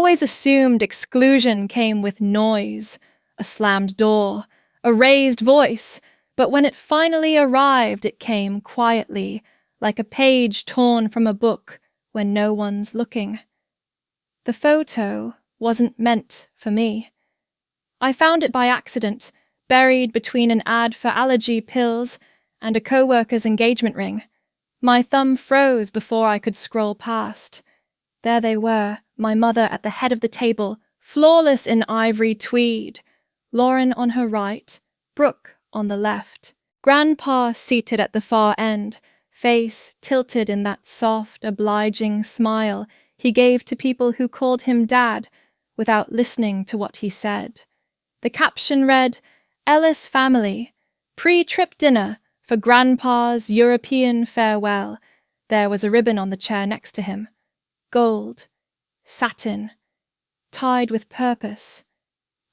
always assumed exclusion came with noise, a slammed door, a raised voice, but when it finally arrived, it came quietly, like a page torn from a book when no one's looking. The photo wasn't meant for me. I found it by accident, buried between an ad for allergy pills and a coworker's engagement ring. My thumb froze before I could scroll past. There they were, my mother at the head of the table, flawless in ivory tweed, Lauren on her right, Brooke on the left. Grandpa seated at the far end, face tilted in that soft, obliging smile he gave to people who called him Dad without listening to what he said. The caption read, "Ellis family, pre-trip dinner for Grandpa's European farewell." There was a ribbon on the chair next to him. Gold. Satin. Tied with purpose.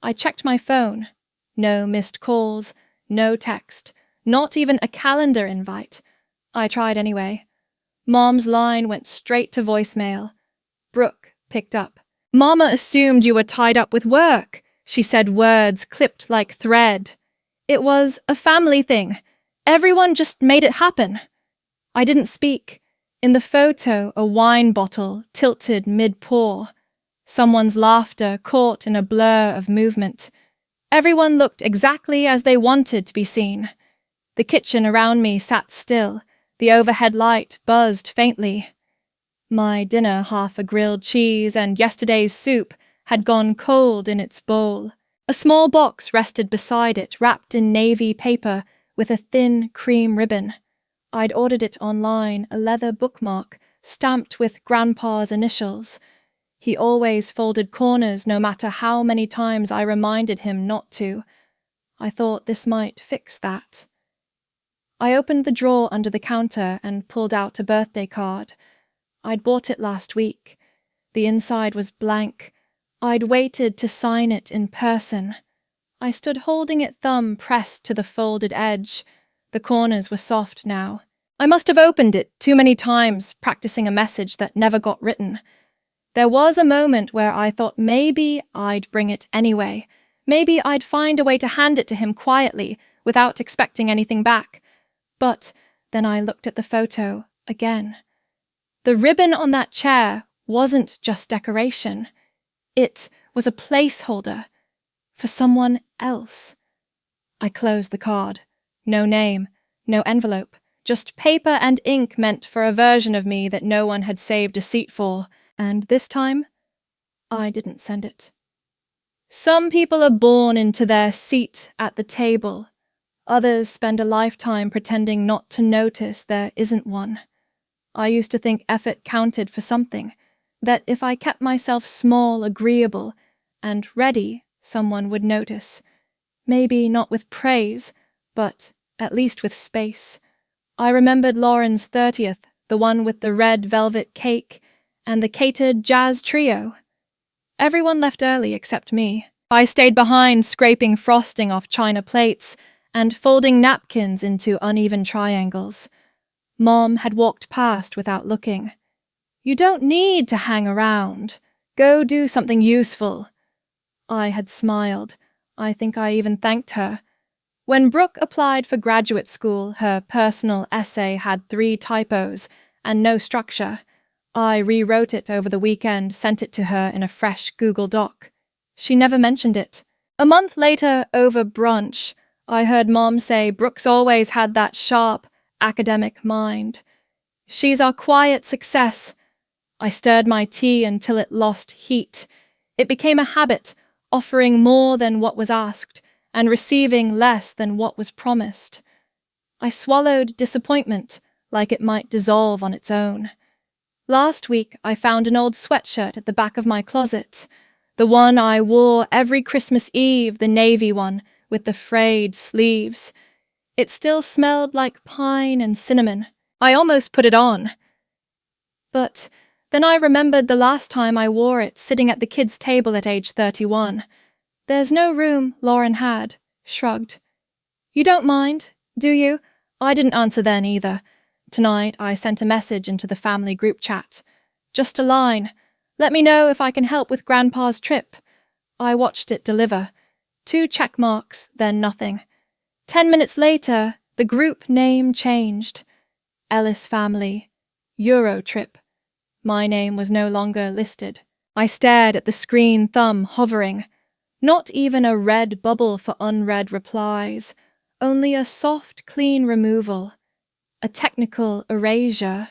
I checked my phone. No missed calls, no text, not even a calendar invite. I tried anyway. Mom's line went straight to voicemail. Brooke picked up. "Mama assumed you were tied up with work," she said, words clipped like thread. "It was a family thing. Everyone just made it happen." I didn't speak. In the photo, a wine bottle tilted mid-pour. Someone's laughter caught in a blur of movement. Everyone looked exactly as they wanted to be seen. The kitchen around me sat still. The overhead light buzzed faintly. My dinner, half a grilled cheese and yesterday's soup, had gone cold in its bowl. A small box rested beside it, wrapped in navy paper with a thin cream ribbon. I'd ordered it online, a leather bookmark, stamped with Grandpa's initials. He always folded corners no matter how many times I reminded him not to. I thought this might fix that. I opened the drawer under the counter and pulled out a birthday card. I'd bought it last week. The inside was blank. I'd waited to sign it in person. I stood holding it, thumb pressed to the folded edge. The corners were soft now. I must have opened it too many times, practicing a message that never got written. There was a moment where I thought maybe I'd bring it anyway. Maybe I'd find a way to hand it to him quietly, without expecting anything back. But then I looked at the photo again. The ribbon on that chair wasn't just decoration. It was a placeholder for someone else. I closed the card. No name, no envelope, just paper and ink meant for a version of me that no one had saved a seat for, and this time, I didn't send it. Some people are born into their seat at the table. Others spend a lifetime pretending not to notice there isn't one. I used to think effort counted for something, that if I kept myself small, agreeable, and ready, someone would notice. Maybe not with praise, but at least with space. I remembered Lauren's 30th, the one with the red velvet cake, and the catered jazz trio. Everyone left early except me. I stayed behind, scraping frosting off china plates and folding napkins into uneven triangles. Mom had walked past without looking. "You don't need to hang around. Go do something useful." I had smiled. I think I even thanked her. When Brooke applied for graduate school, her personal essay had 3 typos and no structure. I rewrote it over the weekend, sent it to her in a fresh Google Doc. She never mentioned it. A month later, over brunch, I heard Mom say Brooke's always had that sharp, academic mind. "She's our quiet success." I stirred my tea until it lost heat. It became a habit, offering more than what was asked, and receiving less than what was promised. I swallowed disappointment like it might dissolve on its own. Last week, I found an old sweatshirt at the back of my closet, the one I wore every Christmas Eve, the navy one with the frayed sleeves. It still smelled like pine and cinnamon. I almost put it on. But then I remembered the last time I wore it sitting at the kids' table at age 31. "There's no room," Lauren had, shrugged. "You don't mind, do you?" I didn't answer then either. Tonight I sent a message into the family group chat. Just a line. Let me know if I can help with Grandpa's trip. I watched it deliver. 2 check marks, then nothing. 10 minutes later, the group name changed. Ellis family. Euro trip. My name was no longer listed. I stared at the screen thumb hovering. Not even a red bubble for unread replies. Only a soft, clean removal. A technical erasure.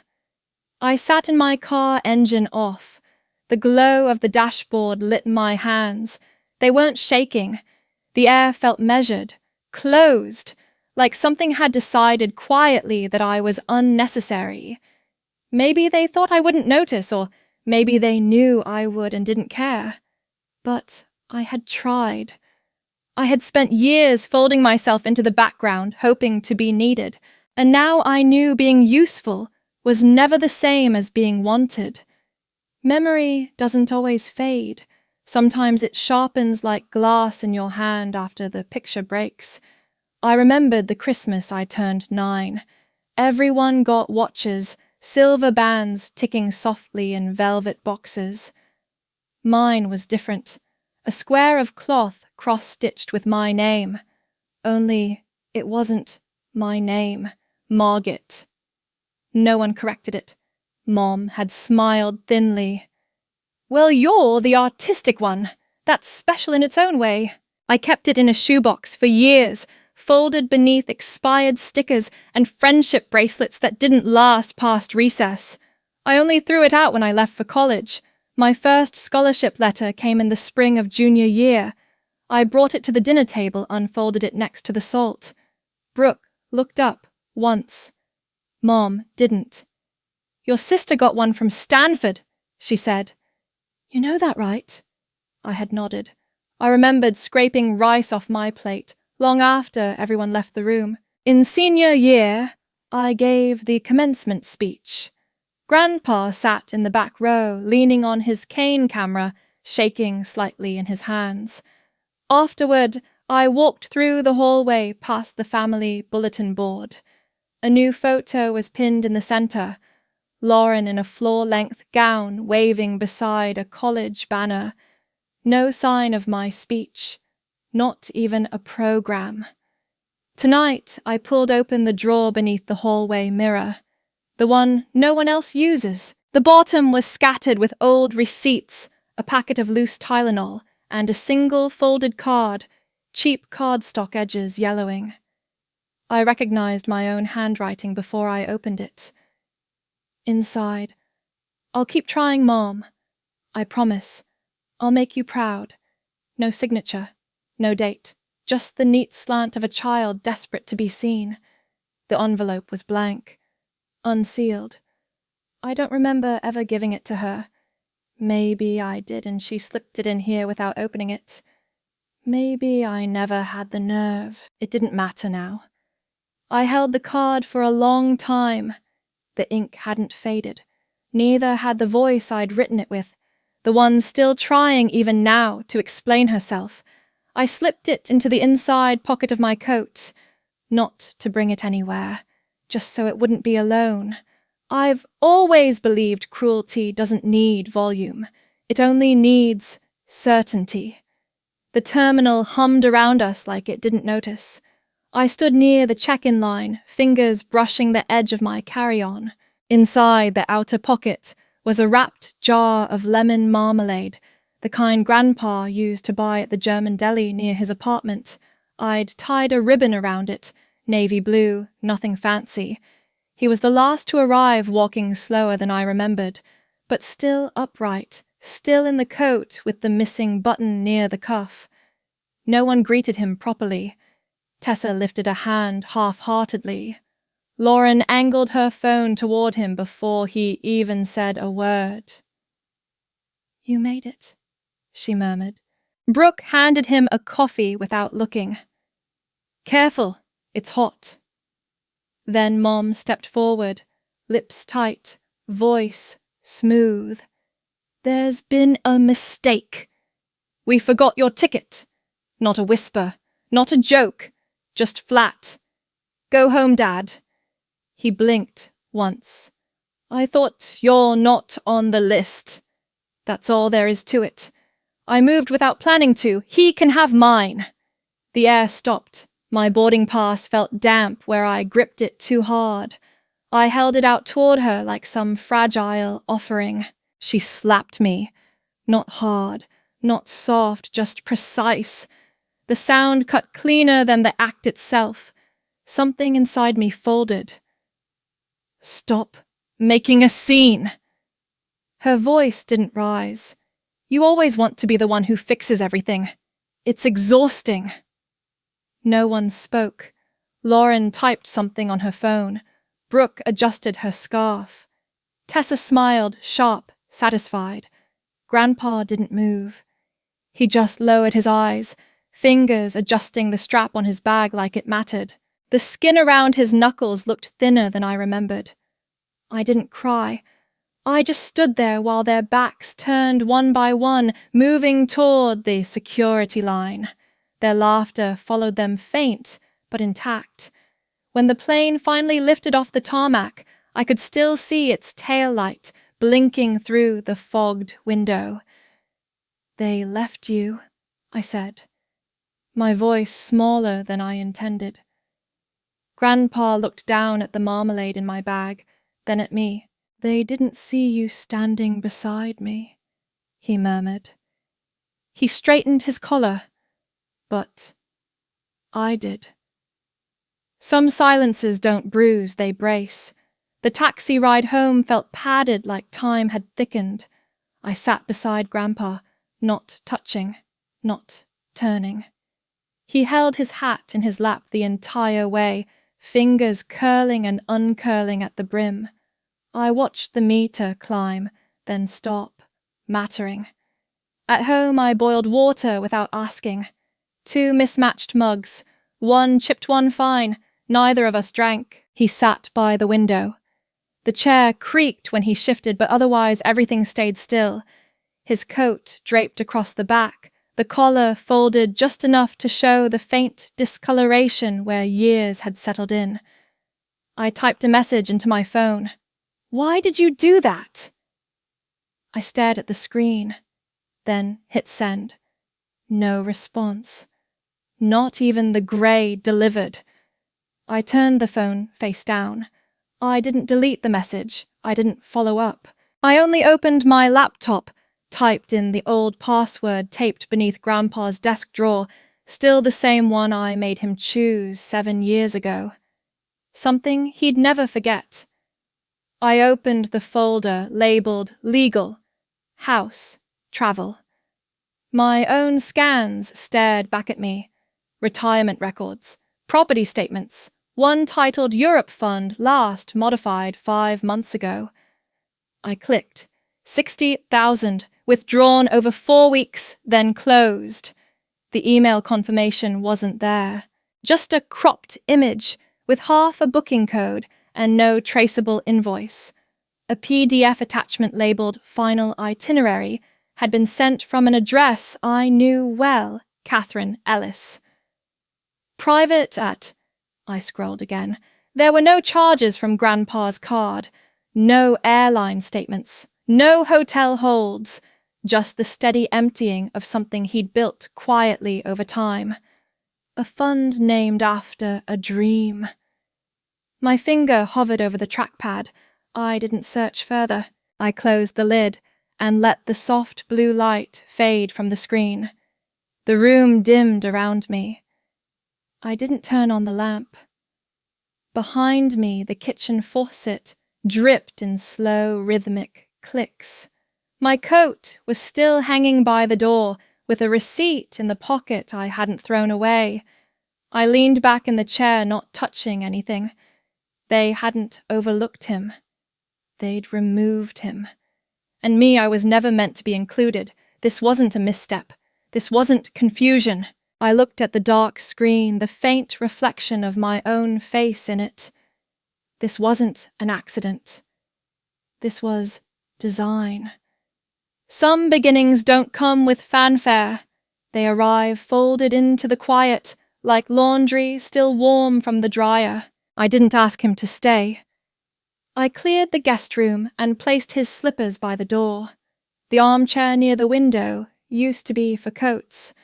I sat in my car, engine off. The glow of the dashboard lit my hands. They weren't shaking. The air felt measured, closed, like something had decided quietly that I was unnecessary. Maybe they thought I wouldn't notice, or maybe they knew I would and didn't care. But I had tried. I had spent years folding myself into the background, hoping to be needed, and now I knew being useful was never the same as being wanted. Memory doesn't always fade. Sometimes it sharpens like glass in your hand after the picture breaks. I remembered the Christmas I turned 9. Everyone got watches, silver bands ticking softly in velvet boxes. Mine was different. A square of cloth cross-stitched with my name. Only it wasn't my name, Margot. No one corrected it. Mom had smiled thinly. Well, you're the artistic one. That's special in its own way. I kept it in a shoebox for years, folded beneath expired stickers and friendship bracelets that didn't last past recess. I only threw it out when I left for college. My first scholarship letter came in the spring of junior year. I brought it to the dinner table, unfolded it next to the salt. Brooke looked up once. Mom didn't. Your sister got one from Stanford, she said. You know that, right? I had nodded. I remembered scraping rice off my plate long after everyone left the room. In senior year, I gave the commencement speech. Grandpa sat in the back row, leaning on his cane camera, shaking slightly in his hands. Afterward, I walked through the hallway past the family bulletin board. A new photo was pinned in the center. Lauren in a floor-length gown waving beside a college banner. No sign of my speech. Not even a program. Tonight, I pulled open the drawer beneath the hallway mirror. The one no one else uses. The bottom was scattered with old receipts, a packet of loose Tylenol, and a single folded card, cheap cardstock edges yellowing. I recognized my own handwriting before I opened it. Inside, I'll keep trying, Mom. I promise. I'll make you proud. No signature, no date, just the neat slant of a child desperate to be seen. The envelope was blank, unsealed. I don't remember ever giving it to her. Maybe I did and she slipped it in here without opening it. Maybe I never had the nerve. It didn't matter now. I held the card for a long time. The ink hadn't faded. Neither had the voice I'd written it with, the one still trying even now to explain herself. I slipped it into the inside pocket of my coat, not to bring it anywhere, just so it wouldn't be alone. I've always believed cruelty doesn't need volume. It only needs certainty. The terminal hummed around us like it didn't notice. I stood near the check-in line, fingers brushing the edge of my carry-on. Inside the outer pocket was a wrapped jar of lemon marmalade, the kind Grandpa used to buy at the German deli near his apartment. I'd tied a ribbon around it, navy blue, nothing fancy. He was the last to arrive, walking slower than I remembered, but still upright, still in the coat with the missing button near the cuff. No one greeted him properly. Tessa lifted a hand half-heartedly. Lauren angled her phone toward him before he even said a word. You made it, she murmured. Brooke handed him a coffee without looking. Careful, it's hot. Then Mom stepped forward, lips tight, voice smooth. There's been a mistake. We forgot your ticket. Not a whisper, not a joke. Just flat. Go home, Dad. He blinked once. I thought you're not on the list. That's all there is to it. I moved without planning to. He can have mine. The air stopped. My boarding pass felt damp where I gripped it too hard. I held it out toward her like some fragile offering. She slapped me. Not hard, not soft, just precise. The sound cut cleaner than the act itself. Something inside me folded. Stop making a scene. Her voice didn't rise. You always want to be the one who fixes everything. It's exhausting. No one spoke. Lauren typed something on her phone. Brooke adjusted her scarf. Tessa smiled, sharp, satisfied. Grandpa didn't move. He just lowered his eyes, fingers adjusting the strap on his bag like it mattered. The skin around his knuckles looked thinner than I remembered. I didn't cry. I just stood there while their backs turned one by one, moving toward the security line. Their laughter followed them, faint but intact. When the plane finally lifted off the tarmac, I could still see its tail light blinking through the fogged window. They left you, I said, my voice smaller than I intended. Grandpa looked down at the marmalade in my bag, then at me. They didn't see you standing beside me, he murmured. He straightened his collar, but I did. Some silences don't bruise, they brace. The taxi ride home felt padded like time had thickened. I sat beside Grandpa, not touching, not turning. He held his hat in his lap the entire way, fingers curling and uncurling at the brim. I watched the meter climb, then stop, mattering. At home I boiled water without asking. 2 mismatched mugs, one chipped, one fine. Neither of us drank. He sat by the window. The chair creaked when he shifted, but otherwise everything stayed still. His coat draped across the back, the collar folded just enough to show the faint discoloration where years had settled in. I typed a message into my phone. Why did you do that? I stared at the screen, then hit send. No response. Not even the grey delivered. I turned the phone face down. I didn't delete the message. I didn't follow up. I only opened my laptop, typed in the old password taped beneath Grandpa's desk drawer, still the same one I made him choose 7 years ago. Something he'd never forget. I opened the folder labeled Legal, House, Travel. My own scans stared back at me. Retirement records, property statements, one titled Europe Fund, last modified 5 months ago. I clicked. 60,000, withdrawn over 4 weeks, then closed. The email confirmation wasn't there. Just a cropped image with half a booking code and no traceable invoice. A PDF attachment labeled Final Itinerary had been sent from an address I knew well, Margot Ellis. Private at... I scrolled again. There were no charges from Grandpa's card, no airline statements, no hotel holds, just the steady emptying of something he'd built quietly over time. A fund named after a dream. My finger hovered over the trackpad. I didn't search further. I closed the lid and let the soft blue light fade from the screen. The room dimmed around me. I didn't turn on the lamp. Behind me, the kitchen faucet dripped in slow, rhythmic clicks. My coat was still hanging by the door, with a receipt in the pocket I hadn't thrown away. I leaned back in the chair, not touching anything. They hadn't overlooked him. They'd removed him. And me, I was never meant to be included. This wasn't a misstep. This wasn't confusion. I looked at the dark screen, the faint reflection of my own face in it. This wasn't an accident. This was design. Some beginnings don't come with fanfare. They arrive folded into the quiet, like laundry still warm from the dryer. I didn't ask him to stay. I cleared the guest room and placed his slippers by the door. The armchair near the window used to be for coats.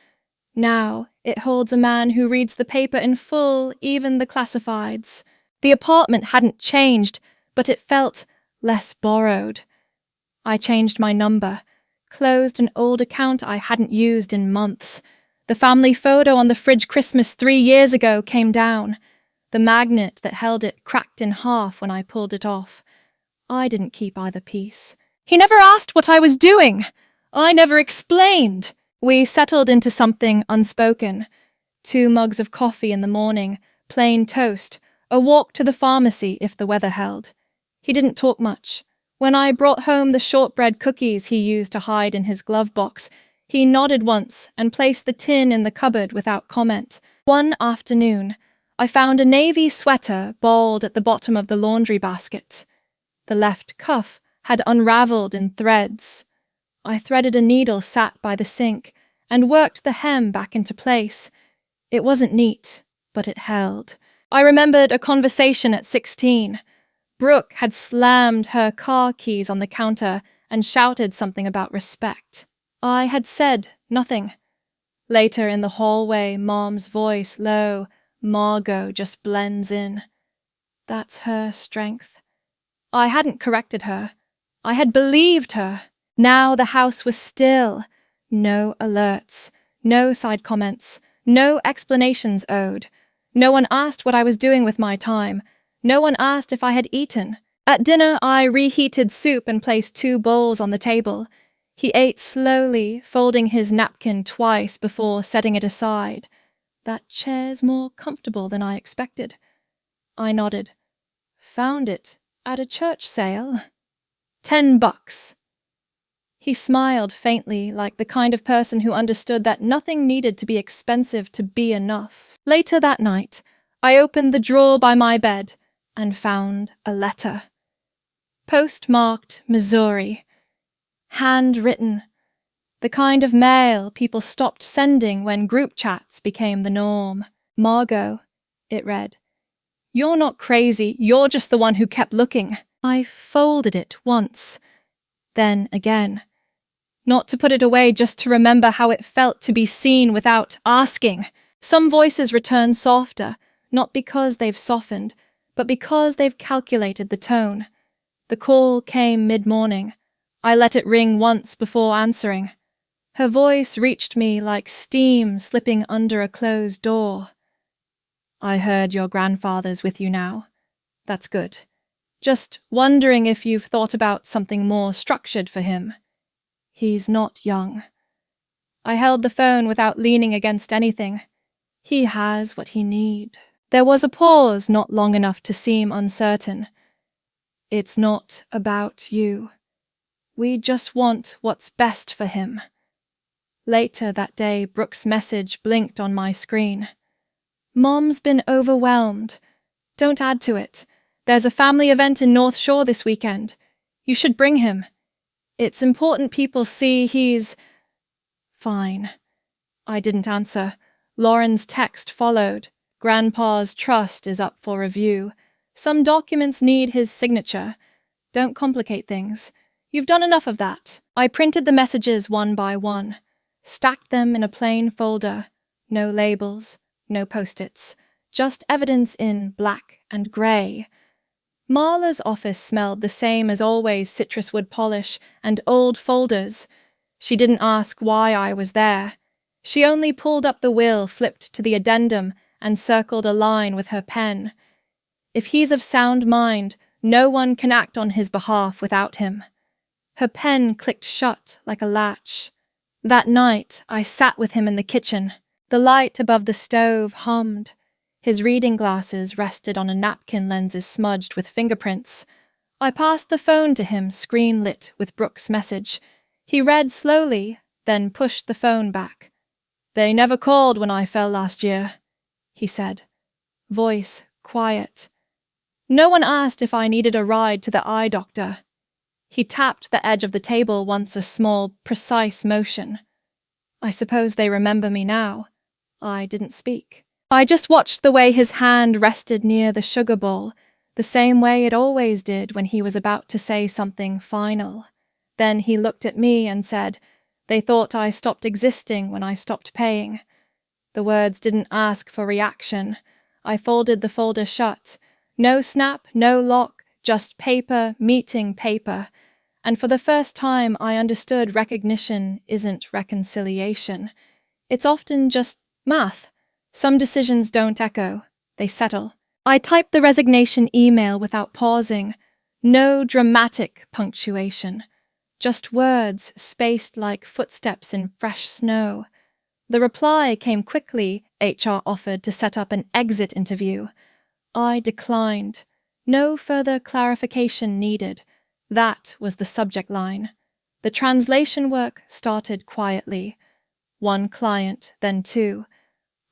Now it holds a man who reads the paper in full, even the classifieds. The apartment hadn't changed, but it felt less borrowed. I changed my number, closed an old account I hadn't used in months. The family photo on the fridge Christmas 3 years ago came down. The magnet that held it cracked in half when I pulled it off. I didn't keep either piece. He never asked what I was doing. I never explained. We settled into something unspoken. 2 mugs of coffee in the morning, plain toast, a walk to the pharmacy if the weather held. He didn't talk much. When I brought home the shortbread cookies he used to hide in his glove box, he nodded once and placed the tin in the cupboard without comment. One afternoon, I found a navy sweater balled at the bottom of the laundry basket. The left cuff had unraveled in threads. I threaded a needle sat by the sink and worked the hem back into place. It wasn't neat, but it held. I remembered a conversation at 16. Brooke had slammed her car keys on the counter and shouted something about respect. I had said nothing. Later in the hallway, Mom's voice low, Margot just blends in. That's her strength. I hadn't corrected her. I had believed her. Now the house was still. No alerts, no side comments, no explanations owed. No one asked what I was doing with my time. No one asked if I had eaten. At dinner, I reheated soup and placed 2 bowls on the table. He ate slowly, folding his napkin twice before setting it aside. That chair's more comfortable than I expected. I nodded. Found it at a church sale. $10. He smiled faintly, like the kind of person who understood that nothing needed to be expensive to be enough. Later that night, I opened the drawer by my bed and found a letter. Postmarked Missouri. Handwritten. The kind of mail people stopped sending when group chats became the norm. Margot, it read. You're not crazy, you're just the one who kept looking. I folded it once, then again. Not to put it away, just to remember how it felt to be seen without asking. Some voices return softer, not because they've softened, but because they've calculated the tone. The call came mid-morning. I let it ring once before answering. Her voice reached me like steam slipping under a closed door. I heard your grandfather's with you now. That's good. Just wondering if you've thought about something more structured for him. He's not young. I held the phone without leaning against anything. He has what he needs. There was a pause not long enough to seem uncertain. It's not about you. We just want what's best for him. Later that day, Brooke's message blinked on my screen. Mom's been overwhelmed. Don't add to it. There's a family event in North Shore this weekend. You should bring him. It's important people see he's... Fine. I didn't answer. Lauren's text followed. Grandpa's trust is up for review. Some documents need his signature. Don't complicate things. You've done enough of that. I printed the messages one by one, stacked them in a plain folder. No labels, no post-its, just evidence in black and grey. Marla's office smelled the same as always, citrus wood polish and old folders. She didn't ask why I was there. She only pulled up the will, flipped to the addendum, and circled a line with her pen. If he's of sound mind, no one can act on his behalf without him. Her pen clicked shut like a latch. That night, I sat with him in the kitchen. The light above the stove hummed. His reading glasses rested on a napkin lenses smudged with fingerprints. I passed the phone to him, screen lit with Brooke's message. He read slowly, then pushed the phone back. They never called when I fell last year, he said. Voice quiet. No one asked if I needed a ride to the eye doctor. He tapped the edge of the table once, a small, precise motion. I suppose they remember me now. I didn't speak. I just watched the way his hand rested near the sugar bowl, the same way it always did when he was about to say something final. Then he looked at me and said, "They thought I stopped existing when I stopped paying." The words didn't ask for reaction. I folded the folder shut. No snap, no lock, just paper meeting paper. And for the first time I understood recognition isn't reconciliation. It's often just math. Some decisions don't echo, they settle. I typed the resignation email without pausing. No dramatic punctuation. Just words spaced like footsteps in fresh snow. The reply came quickly. HR offered to set up an exit interview. I declined. No further clarification needed. That was the subject line. The translation work started quietly. One client, then two.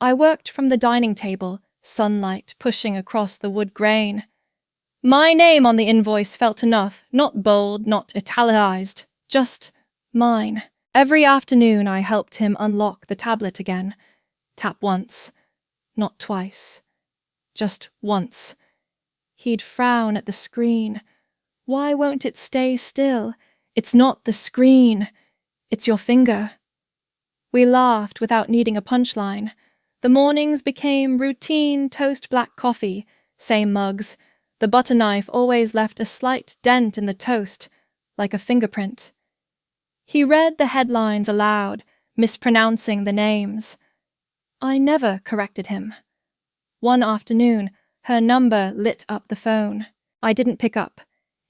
I worked from the dining table, sunlight pushing across the wood grain. My name on the invoice felt enough, not bold, not italicized, just mine. Every afternoon I helped him unlock the tablet again. Tap once, not twice. Just once. He'd frown at the screen. Why won't it stay still? It's not the screen. It's your finger. We laughed without needing a punchline. The mornings became routine toast black coffee, same mugs. The butter knife always left a slight dent in the toast, like a fingerprint. He read the headlines aloud, mispronouncing the names. I never corrected him. One afternoon, her number lit up the phone. I didn't pick up.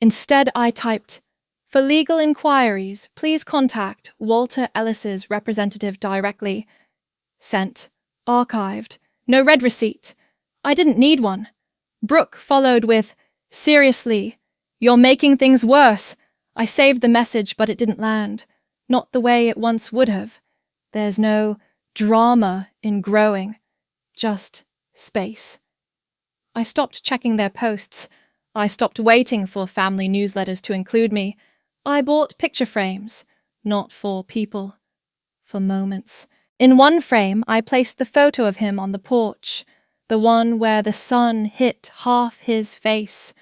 Instead, I typed, "For legal inquiries, please contact Walter Ellis's representative directly." Sent. Archived. No red receipt. I didn't need one. Brooke followed with, "Seriously, you're making things worse." I saved the message, but it didn't land. Not the way it once would have. There's no drama in growing. Just space. I stopped checking their posts. I stopped waiting for family newsletters to include me. I bought picture frames, not for people, for moments. In one frame, I placed the photo of him on the porch, the one where the sun hit half his face.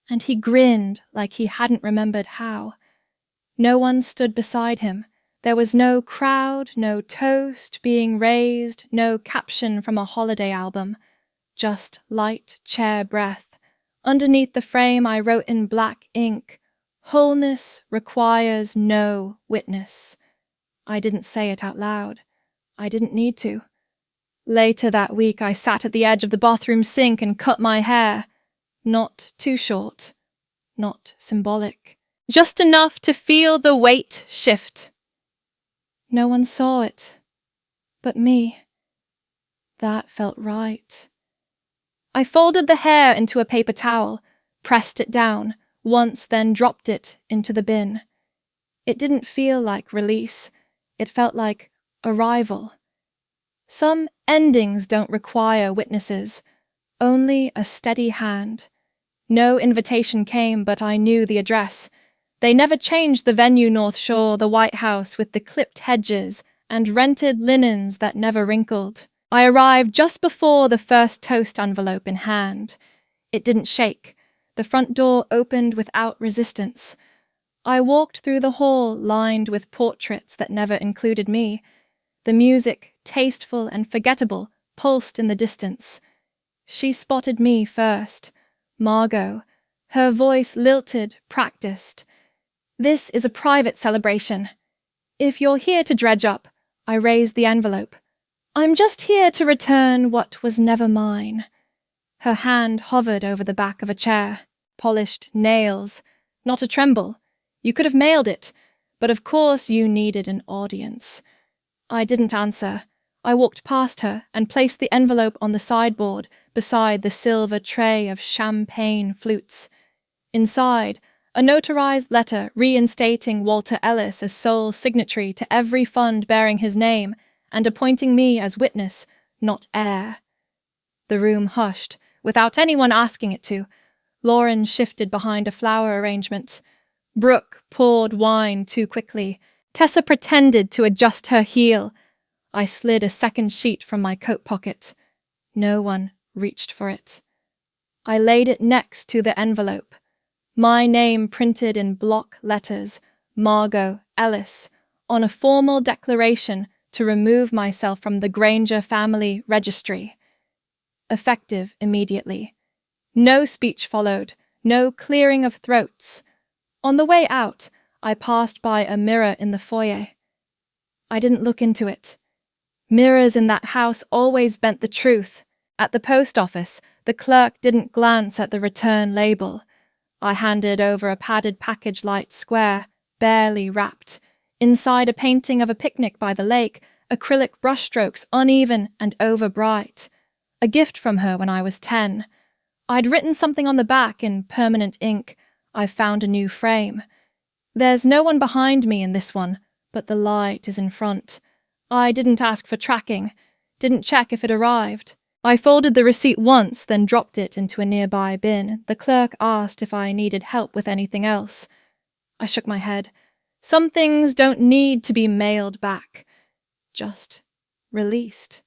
And he grinned like he hadn't remembered how. No one stood beside him. There was no crowd, no toast being raised, no caption from a holiday album. Just light chair breath. Underneath the frame I wrote in black ink, "Wholeness requires no witness." I didn't say it out loud. I didn't need to. Later that week I sat at the edge of the bathroom sink and cut my hair. Not too short. Not symbolic. Just enough to feel the weight shift. No one saw it. But me. That felt right. I folded the hair into a paper towel, pressed it down, once then dropped it into the bin. It didn't feel like release. It felt like arrival. Some endings don't require witnesses, only a steady hand. No invitation came, but I knew the address. They never changed the venue North Shore, the White House with the clipped hedges and rented linens that never wrinkled. I arrived just before the first toast envelope in hand. It didn't shake. The front door opened without resistance. I walked through the hall lined with portraits that never included me. The music, tasteful and forgettable, pulsed in the distance. She spotted me first. Margot. Her voice lilted, practiced. "This is a private celebration. If you're here to dredge up," I raised the envelope. "I'm just here to return what was never mine." Her hand hovered over the back of a chair. Polished nails. Not a tremble. You could have mailed it, but of course you needed an audience. I didn't answer. I walked past her and placed the envelope on the sideboard beside the silver tray of champagne flutes. Inside, a notarized letter reinstating Walter Ellis as sole signatory to every fund bearing his name and appointing me as witness, not heir. The room hushed, without anyone asking it to. Lauren shifted behind a flower arrangement. Brooke poured wine too quickly. Tessa pretended to adjust her heel. I slid a second sheet from my coat pocket. No one reached for it. I laid it next to the envelope. My name printed in block letters, Margot Ellis, on a formal declaration to remove myself from the Granger family registry. Effective immediately. No speech followed, no clearing of throats. On the way out, I passed by a mirror in the foyer. I didn't look into it. Mirrors in that house always bent the truth. At the post office, the clerk didn't glance at the return label. I handed over a padded package light square, barely wrapped. Inside a painting of a picnic by the lake, acrylic brushstrokes uneven and over-bright. A gift from her when I was 10. I'd written something on the back in permanent ink. I've found a new frame. There's no one behind me in this one, but the light is in front. I didn't ask for tracking, didn't check if it arrived. I folded the receipt once, then dropped it into a nearby bin. The clerk asked if I needed help with anything else. I shook my head. Some things don't need to be mailed back. Just released.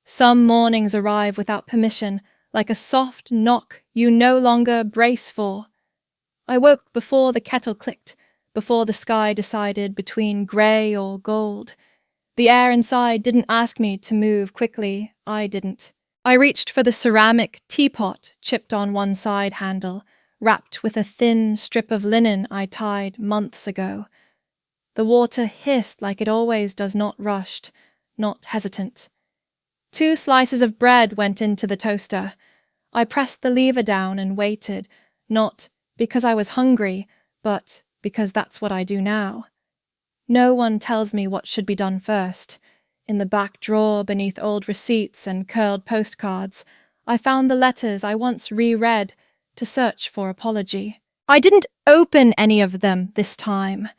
Some mornings arrive without permission, like a soft knock you no longer brace for. I woke before the kettle clicked, before the sky decided between grey or gold. The air inside didn't ask me to move quickly. I didn't. I reached for the ceramic teapot chipped on one side handle, wrapped with a thin strip of linen I tied months ago. The water hissed like it always does, not rushed, not hesitant. 2 slices of bread went into the toaster. I pressed the lever down and waited, not because I was hungry, but because that's what I do now. No one tells me what should be done first. In the back drawer beneath old receipts and curled postcards, I found the letters I once reread to search for apology. I didn't open any of them this time.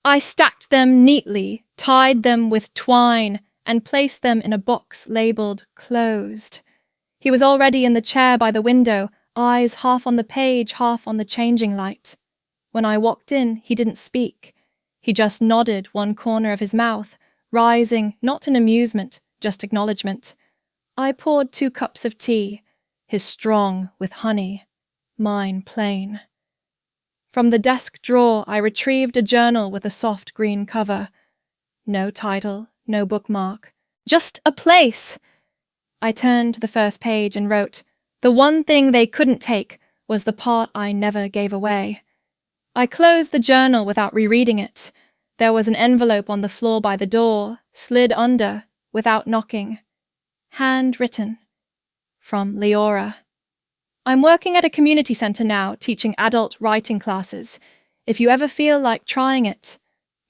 I stacked them neatly, tied them with twine, and placed them in a box labeled closed. He was already in the chair by the window, eyes half on the page, half on the changing light. When I walked in, he didn't speak. He just nodded one corner of his mouth, rising not in amusement, just acknowledgement. I poured 2 cups of tea, his strong with honey, mine plain. From the desk drawer I retrieved a journal with a soft green cover. No title, no bookmark, just a place. I turned to the first page and wrote, "The one thing they couldn't take was the part I never gave away." I closed the journal without rereading it. There was an envelope on the floor by the door, slid under, without knocking. Handwritten. From Leora. I'm working at a community centre now, teaching adult writing classes. If you ever feel like trying it.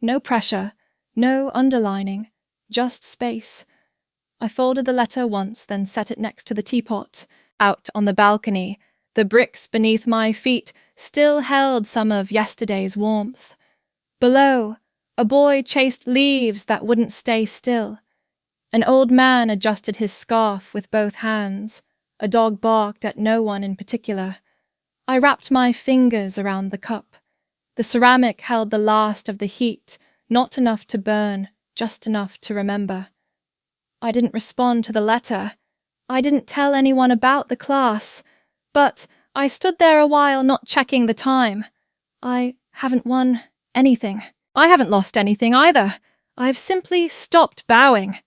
No pressure, no underlining, just space. I folded the letter once, then set it next to the teapot. Out on the balcony, the bricks beneath my feet still held some of yesterday's warmth. Below, a boy chased leaves that wouldn't stay still. An old man adjusted his scarf with both hands. A dog barked at no one in particular. I wrapped my fingers around the cup. The ceramic held the last of the heat, not enough to burn, just enough to remember. I didn't respond to the letter. I didn't tell anyone about the class. But I stood there a while not checking the time. I haven't won anything. I haven't lost anything either. I've simply stopped bowing.